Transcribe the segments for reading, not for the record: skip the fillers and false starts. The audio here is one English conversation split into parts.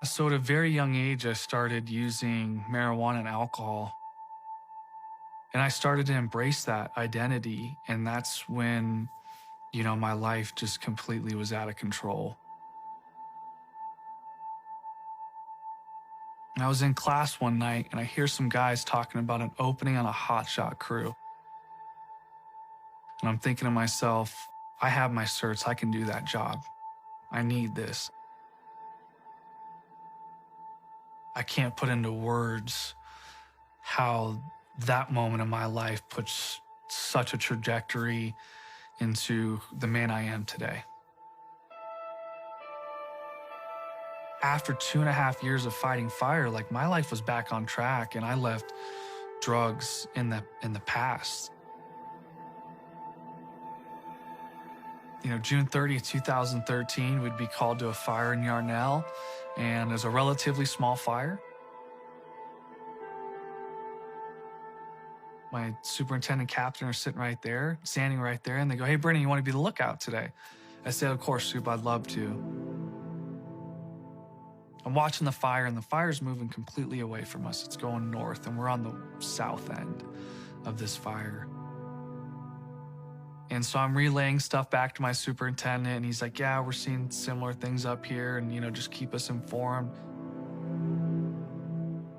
So at a very young age, I started using marijuana and alcohol. And I started to embrace that identity. And that's when, my life just completely was out of control. And I was in class one night and I hear some guys talking about an opening on a hotshot crew. And I'm thinking to myself, I have my certs, I can do that job. I need this. I can't put into words how that moment in my life puts such a trajectory into the man I am today. After 2.5 years of fighting fire, my life was back on track and I left drugs in the past. June 30th, 2013, we'd be called to a fire in Yarnell, and it was a relatively small fire. My superintendent captain are standing right there, and they go, "Hey, Brennan, you want to be the lookout today?" I said, "Of course, Soup, I'd love to." I'm watching the fire, and the fire's moving completely away from us. It's going north, and we're on the south end of this fire. And so I'm relaying stuff back to my superintendent, and he's like, "Yeah, we're seeing similar things up here, and, just keep us informed."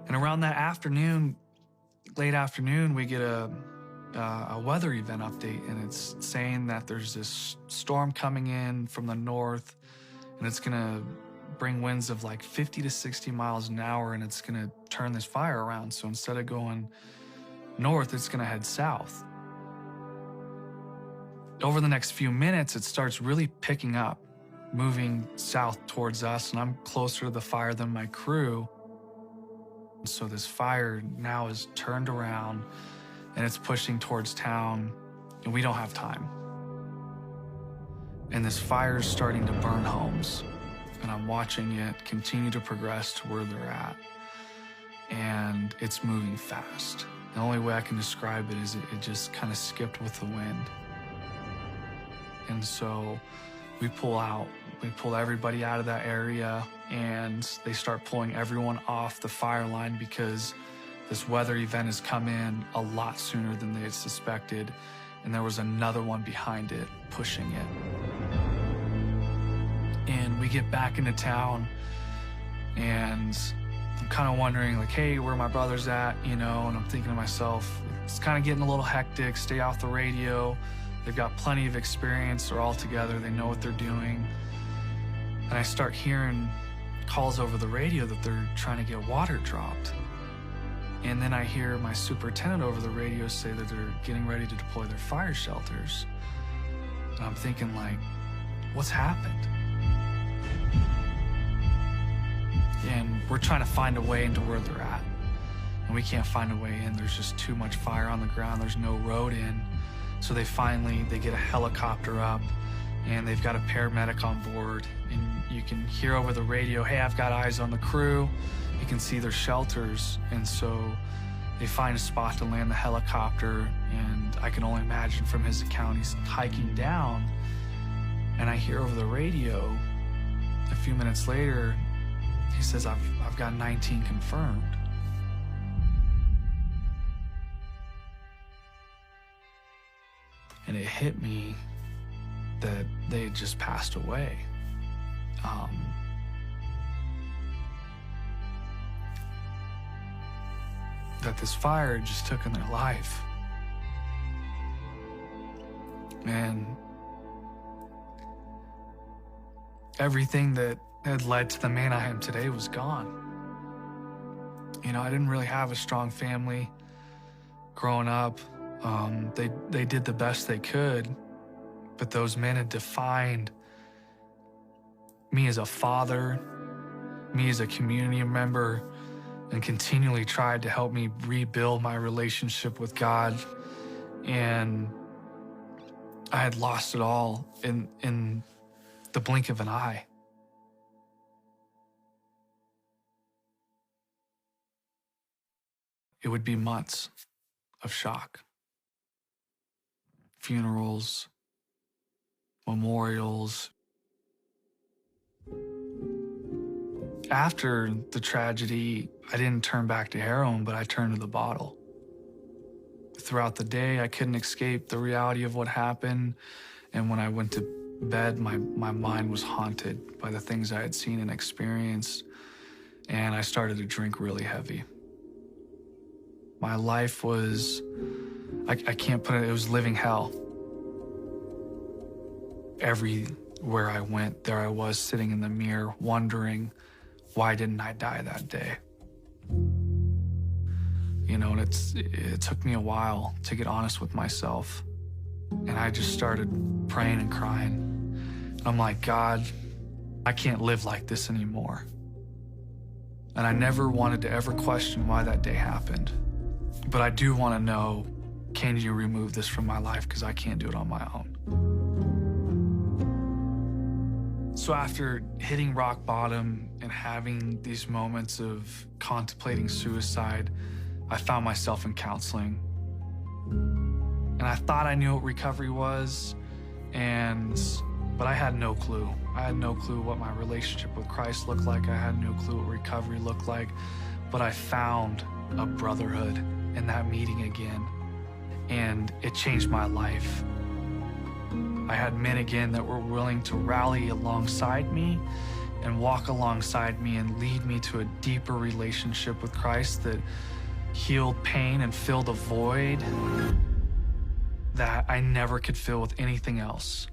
And around that afternoon, late afternoon, we get a weather event update, and it's saying that there's this storm coming in from the north, and it's gonna bring winds of 50 to 60 miles an hour, and it's gonna turn this fire around. So instead of going north, it's gonna head south. Over the next few minutes, it starts really picking up, moving south towards us, and I'm closer to the fire than my crew. So this fire now is turned around and it's pushing towards town, and we don't have time. And this fire is starting to burn homes, and I'm watching it continue to progress to where they're at. And it's moving fast. The only way I can describe it is it just kind of skipped with the wind. And so we pull out. We pull everybody out of that area, and they start pulling everyone off the fire line because this weather event has come in a lot sooner than they had suspected, and there was another one behind it pushing it. And we get back into town, and I'm kind of wondering, hey, where my brother's at, and I'm thinking to myself, it's kind of getting a little hectic, stay off the radio. They've got plenty of experience, they're all together, they know what they're doing. And I start hearing calls over the radio that they're trying to get water dropped. And then I hear my superintendent over the radio say that they're getting ready to deploy their fire shelters. And I'm thinking, what's happened? And we're trying to find a way into where they're at. And we can't find a way in. There's just too much fire on the ground. There's no road in. So they get a helicopter up, and they've got a paramedic on board, and you can hear over the radio, "Hey, I've got eyes on the crew." You can see their shelters, and so they find a spot to land the helicopter, and I can only imagine from his account, he's hiking down, and I hear over the radio, a few minutes later, he says, I've got 19 confirmed. And it hit me that they had just passed away. That this fire had just taken their life. And everything that had led to the man I am today was gone. I didn't really have a strong family growing up. They did the best they could, but those men had defined me as a father, me as a community member, and continually tried to help me rebuild my relationship with God. And I had lost it all in the blink of an eye. It would be months of shock. Funerals, memorials. After the tragedy, I didn't turn back to heroin, but I turned to the bottle. Throughout the day, I couldn't escape the reality of what happened. And when I went to bed, my mind was haunted by the things I had seen and experienced. And I started to drink really heavy. My life was, I can't put it was living hell. Everywhere I went, there I was sitting in the mirror wondering, why didn't I die that day? You know, and it took me a while to get honest with myself. And I just started praying and crying. And I'm like, God, I can't live like this anymore. And I never wanted to ever question why that day happened. But I do want to know, can you remove this from my life? Because I can't do it on my own. So after hitting rock bottom and having these moments of contemplating suicide, I found myself in counseling. And I thought I knew what recovery was, but I had no clue. I had no clue what my relationship with Christ looked like. I had no clue what recovery looked like. But I found a brotherhood in that meeting again, and it changed my life. I had men again that were willing to rally alongside me and walk alongside me and lead me to a deeper relationship with Christ that healed pain and filled a void that I never could fill with anything else.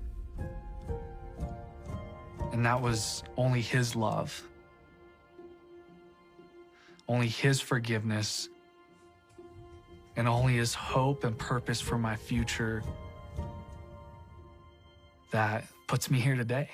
And that was only His love, only His forgiveness, and only His hope and purpose for my future that puts me here today.